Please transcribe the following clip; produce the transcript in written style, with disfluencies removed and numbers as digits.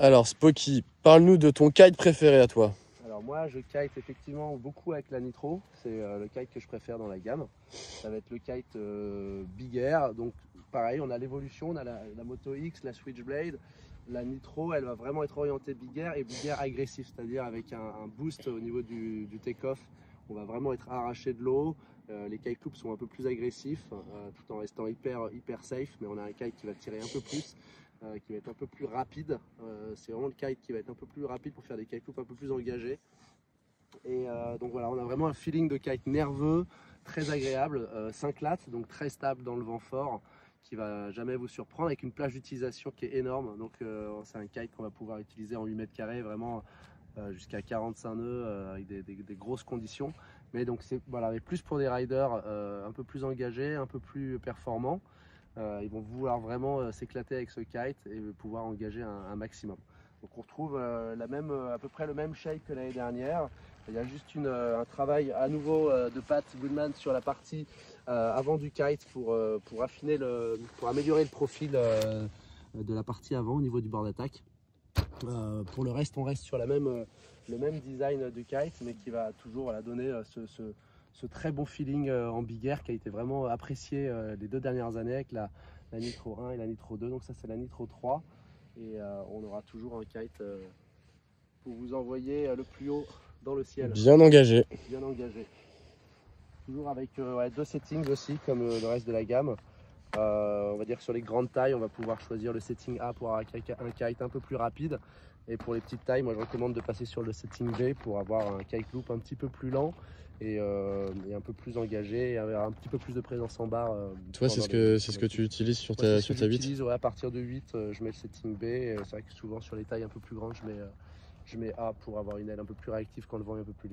Alors, Spocky, parle-nous de ton kite préféré à toi. Alors moi je kite effectivement beaucoup avec la Nitro, c'est le kite que je préfère dans la gamme. Ça va être le kite Big Air, donc pareil on a l'évolution, on a la Moto X, la Switchblade. La Nitro elle va vraiment être orientée Big Air et Big Air agressif, c'est-à-dire avec un boost au niveau du take-off. On va vraiment être arraché de l'eau, les kite loops sont un peu plus agressifs tout en restant hyper safe, mais on a un kite qui va tirer un peu plus. Qui va être un peu plus rapide. C'est vraiment le kite qui va être un peu plus rapide pour faire des kite loops un peu plus engagés. Et donc voilà, on a vraiment un feeling de kite nerveux, très agréable, 5 lattes, donc très stable dans le vent fort, qui va jamais vous surprendre, avec une plage d'utilisation qui est énorme. Donc c'est un kite qu'on va pouvoir utiliser en 8 mètres carrés, vraiment jusqu'à 45 nœuds, avec des grosses conditions. Mais donc c'est voilà, mais plus pour des riders un peu plus engagés, un peu plus performants. Ils vont vouloir vraiment s'éclater avec ce kite et pouvoir engager un maximum. Donc on retrouve à peu près le même shape que l'année dernière. Il y a juste un travail à nouveau de Pat Goodman sur la partie avant du kite pour améliorer le profil de la partie avant au niveau du bord d'attaque. Pour le reste, on reste sur le même design du kite, mais qui va toujours voilà, donner ce très bon feeling en big air qui a été vraiment apprécié les 2 dernières années avec la Nitro 1 et la Nitro 2. Donc ça c'est la Nitro 3 et on aura toujours un kite pour vous envoyer le plus haut dans le ciel, Bien engagé. bien engagé. Toujours avec ouais, 2 settings aussi comme le reste de la gamme. On va dire que sur les grandes tailles, on va pouvoir choisir le setting A pour avoir un kite un peu plus rapide. Et pour les petites tailles, moi je recommande de passer sur le setting B pour avoir un kite loop un petit peu plus lent et un peu plus engagé et avoir un petit peu plus de présence en barre. Toi, c'est ce que tu utilises sur ta 8? Ouais, à partir de 8, je mets le setting B. C'est vrai que souvent sur les tailles un peu plus grandes, je mets A pour avoir une aile un peu plus réactive quand le vent est un peu plus